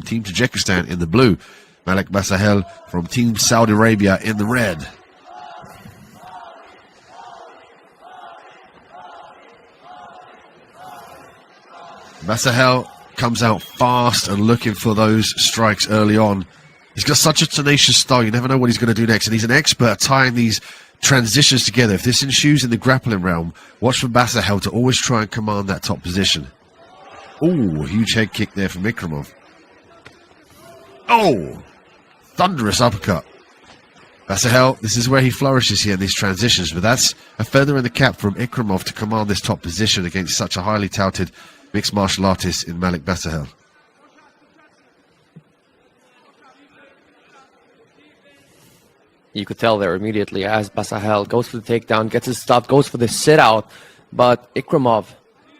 Team Tajikistan in the blue. Malik Basahel from Team Saudi Arabia in the red. Basahel comes out fast and looking for those strikes early on. He's got such a tenacious style, you never know what he's going to do next, and he's an expert at tying these transitions together. If this ensues in the grappling realm, watch for Basahel to always try and command that top position. Oh, huge head kick there from Ikromov. Oh, thunderous uppercut. Basahel, this is where he flourishes here in these transitions, but that's a feather in the cap from Ikromov to command this top position against such a highly touted mixed martial artist in Malik Basahel. You could tell there immediately as Basahel goes for the takedown, gets his stuff, goes for the sit out, but Ikromov,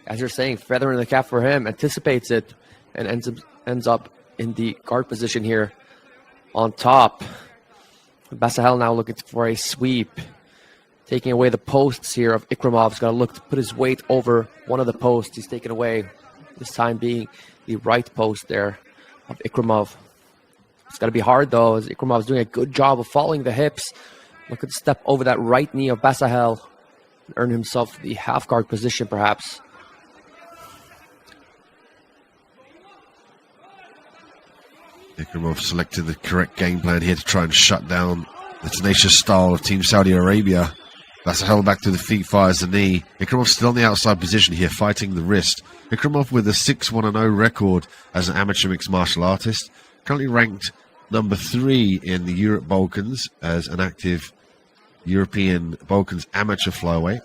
as you're saying, feather in the cap for him, anticipates it and ends up in the guard position here on top. Basahel now looking for a sweep, taking away the posts here of Ikromov. He's going to look to put his weight over one of the posts he's taken away, this time being the right post there of Ikromov. It's going to be hard, though, as Ikromov is doing a good job of following the hips. Looking to step over that right knee of Basahel and earn himself the half-guard position, perhaps. Ikromov selected the correct game plan here to try and shut down the tenacious style of Team Saudi Arabia. Basahel back to the feet, fires the knee. Ikromov still on the outside position here, fighting the wrist. Ikromov with a 6-1-0 record as an amateur mixed martial artist. Currently ranked number 3 in the Europe Balkans as an active European Balkans amateur flyweight.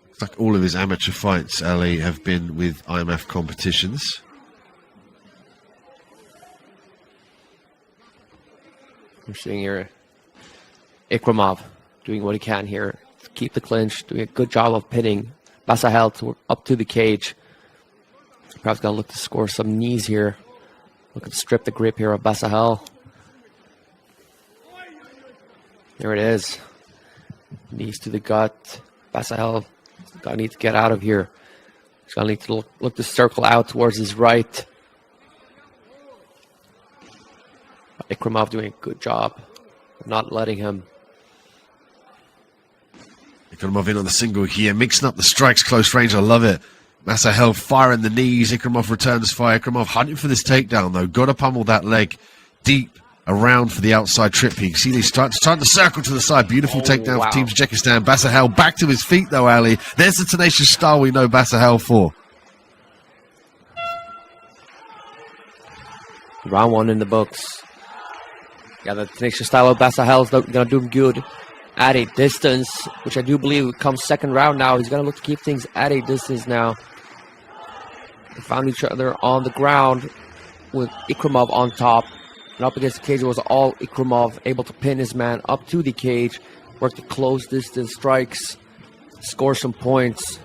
Looks like all of his amateur fights, Ali, have been with IMMAF competitions. We're seeing here Ikromov doing what he can here to keep the clinch, doing a good job of pinning Basahel up to the cage. Perhaps going to look to score some knees here. Looking to strip the grip here of Basahel. There it is. Knees to the gut. Basahel is going to need to get out of here. He's going to need to look to circle out towards his right. Ikromov doing a good job of not letting him. Ikromov in on the single here, mixing up the strikes, close range, I love it. Basahel firing the knees, Ikromov returns fire. Ikromov hunting for this takedown though, got to pummel that leg deep around for the outside trip. You can see these trying to circle to the side, beautiful takedown for Team Tajikistan. Basahel back to his feet though, Ali. There's the tenacious style we know Basahel for. Round 1 in the books. Yeah, the tenacious style of Basahel is going to do him good at a distance, which I do believe comes second round now. He's going to look to keep things at a distance now. They found each other on the ground with Ikromov on top. And up against the cage, it was all Ikromov, able to pin his man up to the cage, work the close distance strikes, score some points.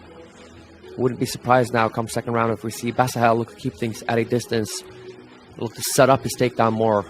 Wouldn't be surprised now come second round if we see Basahel look to keep things at a distance, look to set up his takedown more.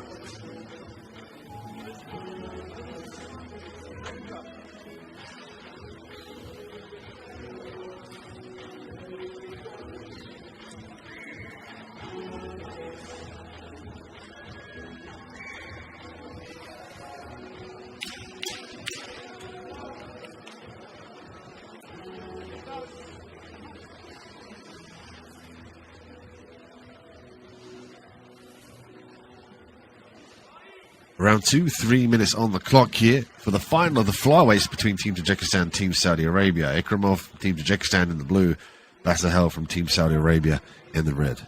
Round 2, 3 minutes on the clock here for the final of the flyweights between Team Tajikistan and Team Saudi Arabia. Ikromov, Team Tajikistan in the blue, Basahel from Team Saudi Arabia in the red.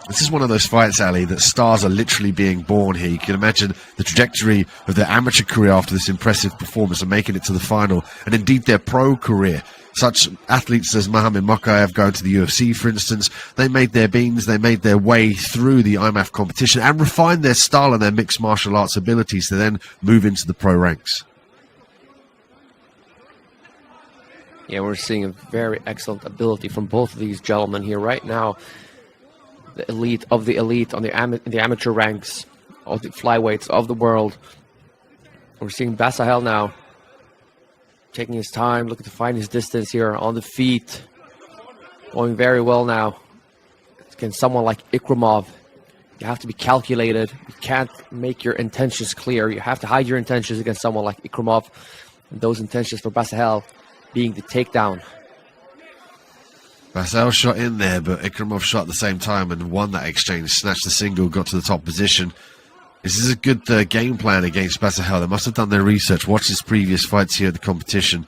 This is one of those fights, Ali, that stars are literally being born here. You can imagine the trajectory of their amateur career after this impressive performance and making it to the final, and indeed their pro career. Such athletes as Mohamed Mokaev going to the UFC, for instance, they made their beans, they made their way through the IMMAF competition and refined their style and their mixed martial arts abilities to then move into the pro ranks. Yeah, we're seeing a very excellent ability from both of these gentlemen here right now. The elite of the elite on the amateur ranks of the flyweights of the world. We're seeing Basahel now taking his time, looking to find his distance here on the feet. Going very well now. Against someone like Ikromov, you have to be calculated. You can't make your intentions clear. You have to hide your intentions against someone like Ikromov. And those intentions for Basahel being the takedown. Basahel shot in there, but Ikromov shot at the same time and won that exchange. Snatched the single, got to the top position. This is a good game plan against Basahel. They must have done their research, watched his previous fights here at the competition,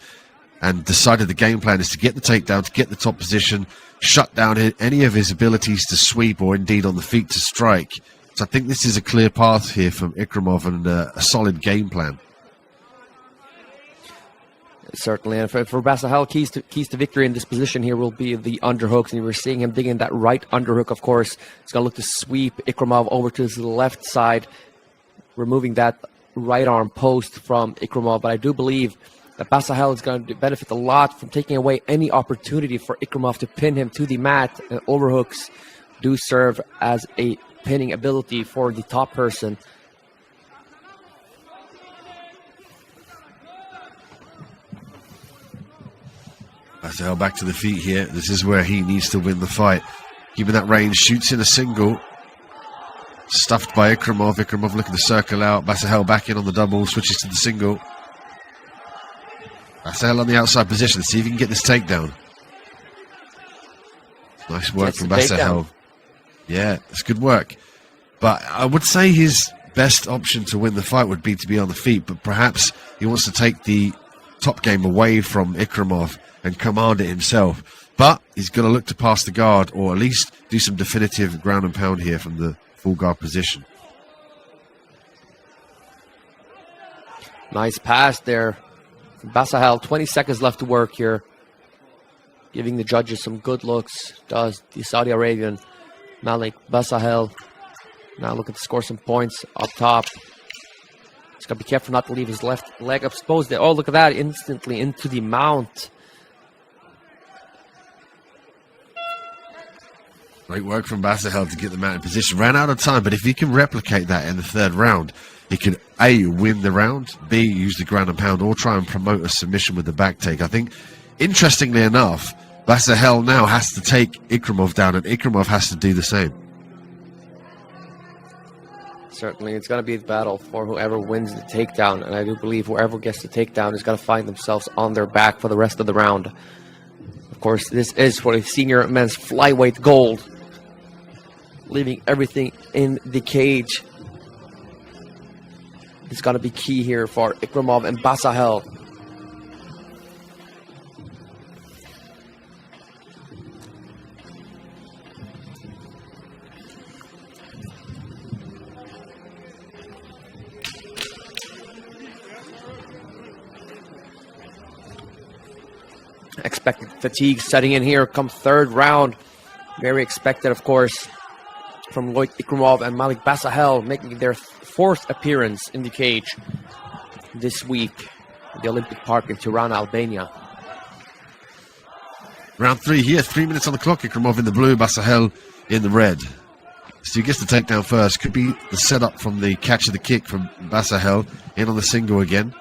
and decided the game plan is to get the takedown, to get the top position, shut down any of his abilities to sweep or indeed on the feet to strike. So I think this is a clear path here from Ikromov and a solid game plan. Certainly, and for Basahel, keys to victory in this position here will be the underhooks, and we're seeing him digging that right underhook, of course. He's going to look to sweep Ikromov over to his left side, removing that right arm post from Ikromov. But I do believe that Basahel is going to benefit a lot from taking away any opportunity for Ikromov to pin him to the mat, and overhooks do serve as a pinning ability for the top person. Basahel back to the feet here. This is where he needs to win the fight. Keeping that range, shoots in a single. Stuffed by Ikromov. Ikromov looking to circle out. Basahel back in on the double, switches to the single. Basahel on the outside position. See if he can get this takedown. Nice work from Basahel. Yeah, it's good work. But I would say his best option to win the fight would be to be on the feet, but perhaps he wants to take the top game away from Ikromov and command it himself. But he's going to look to pass the guard, or at least do some definitive ground and pound here from the full guard position. Nice pass there from Basahel. 20 seconds left to work here. Giving the judges some good looks. Does the Saudi Arabian Malik Basahel. Now looking to score some points up top. He's got to be careful not to leave his left leg exposed there. Oh, look at that. Instantly into the mount. Great work from Basahel to get the mat in position. Ran out of time, but if he can replicate that in the third round, he can A, win the round, B, use the ground and pound, or try and promote a submission with the back take. I think, interestingly enough, Basahel now has to take Ikromov down, and Ikromov has to do the same. Certainly, it's going to be the battle for whoever wins the takedown, and I do believe whoever gets the takedown is going to find themselves on their back for the rest of the round. Of course, this is for the senior men's flyweight gold, leaving everything in the cage. It's going to be key here for Ikromov and Basahel. Expected fatigue setting in here come third round. Very expected, of course, from Loiq Ikromov and Malik Basahel, making their fourth appearance in the cage this week at the Olympic Park in Tirana, Albania. Round 3 here, 3 minutes on the clock. Ikromov in the blue, Basahel in the red. So he gets the takedown first. Could be the setup from the catch of the kick from Basahel. In on the single again.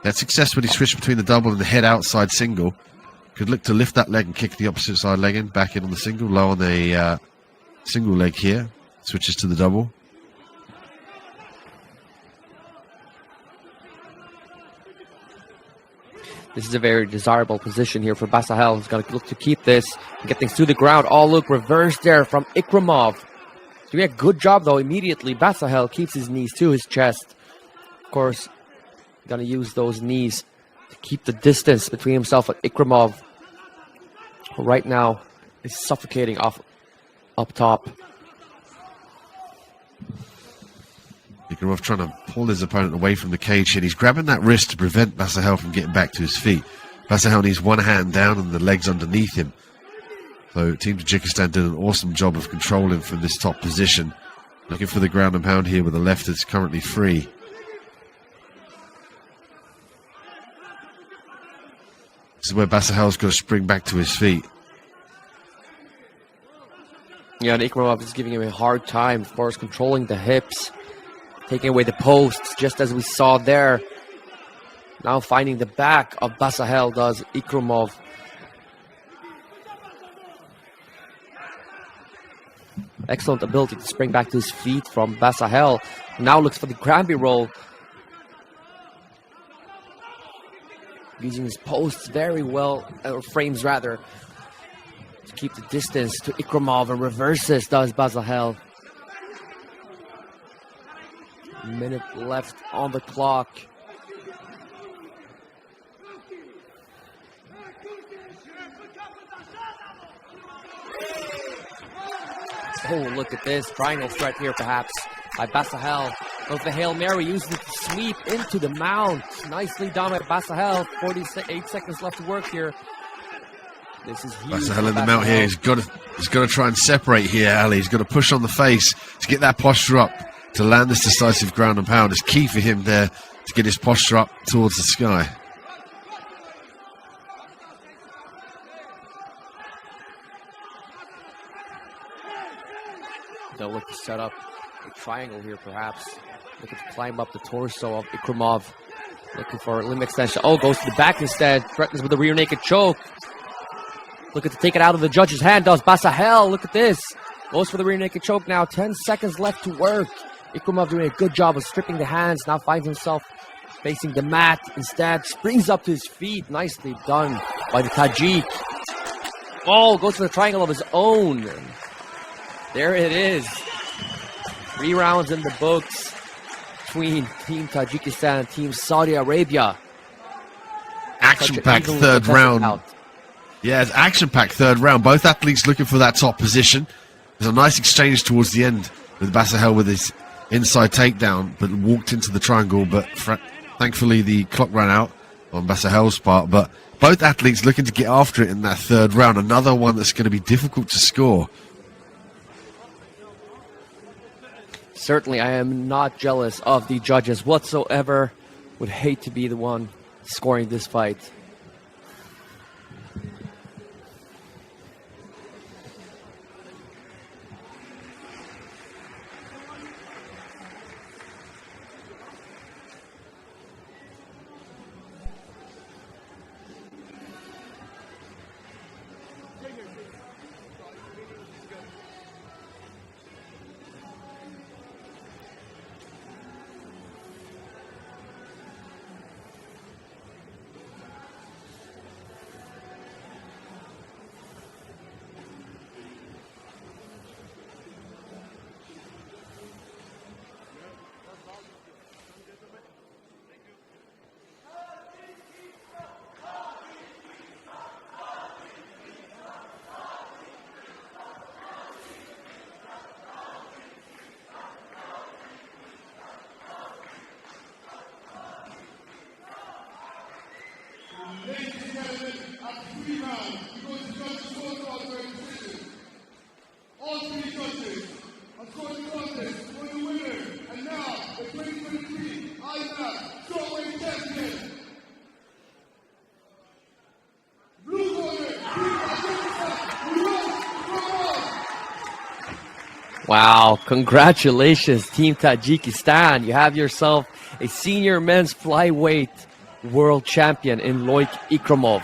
Had success when he switched between the double and the head outside single. Could look to lift that leg and kick the opposite side leg in. Back in on the single, low on the single leg here. Switches to the double. This is a very desirable position here for Basahel. He's going to look to keep this and get things to the ground. Oh, look, reverse there from Ikromov. Doing a good job, though, immediately. Basahel keeps his knees to his chest. Of course, going to use those knees to keep the distance between himself and Ikromov, who right now is suffocating up top. Ikromov trying to pull his opponent away from the cage here. He's grabbing that wrist to prevent Basahel from getting back to his feet. Basahel needs one hand down and the legs underneath him. So Team Tajikistan did an awesome job of controlling from this top position. Looking for the ground and pound here with the left that's currently free. This is where Basahel's got to spring back to his feet. Yeah, and Ikromov is giving him a hard time, of course, controlling the hips, taking away the posts, just as we saw there. Now finding the back of Basahel does Ikromov. Excellent ability to spring back to his feet from Basahel. Now looks for the Granby roll. Using his posts very well, or frames rather, to keep the distance to Ikromov, and reverses does Basahel. Minute left on the clock. Oh, look at this. Triangle threat here, perhaps, by Basahel. Goes the Hail Mary, uses it to sweep into the mount. Nicely done by Basahel. 48 seconds left to work here. This is huge. Basahel in the mount here. He's got to try and separate here, Ali. He's got to push on the face to get that posture up, to land this decisive ground and pound. It's key for him there to get his posture up towards the sky. They'll look to set up a triangle here, perhaps. Looking to climb up the torso of Ikromov. Looking for a limb extension. Oh, goes to the back instead. Threatens with a rear naked choke. Looking to take it out of the judge's hand. Does Basahel. Look at this. Goes for the rear naked choke now. 10 seconds left to work. Ikromov doing a good job of stripping the hands. Now finds himself facing the mat. Instead, springs up to his feet. Nicely done by the Tajik. Oh, goes for the triangle of his own. There it is. 3 rounds in the books between Team Tajikistan and Team Saudi Arabia. Action-packed third round. Yeah, it's action-packed third round. Both athletes looking for that top position. There's a nice exchange towards the end with Basahel with his inside takedown, but walked into the triangle. But thankfully, the clock ran out on Basahel's part. But both athletes looking to get after it in that third round. Another one that's going to be difficult to score. Certainly, I am not jealous of the judges whatsoever. Would hate to be the one scoring this fight. All 3 judges have scored the contest for the winner, and now the 2023 IMMAF strawweight champion. Blue corner, Wow, congratulations, Team Tajikistan. You have yourself a senior men's flyweight world champion in Loiq Ikromov.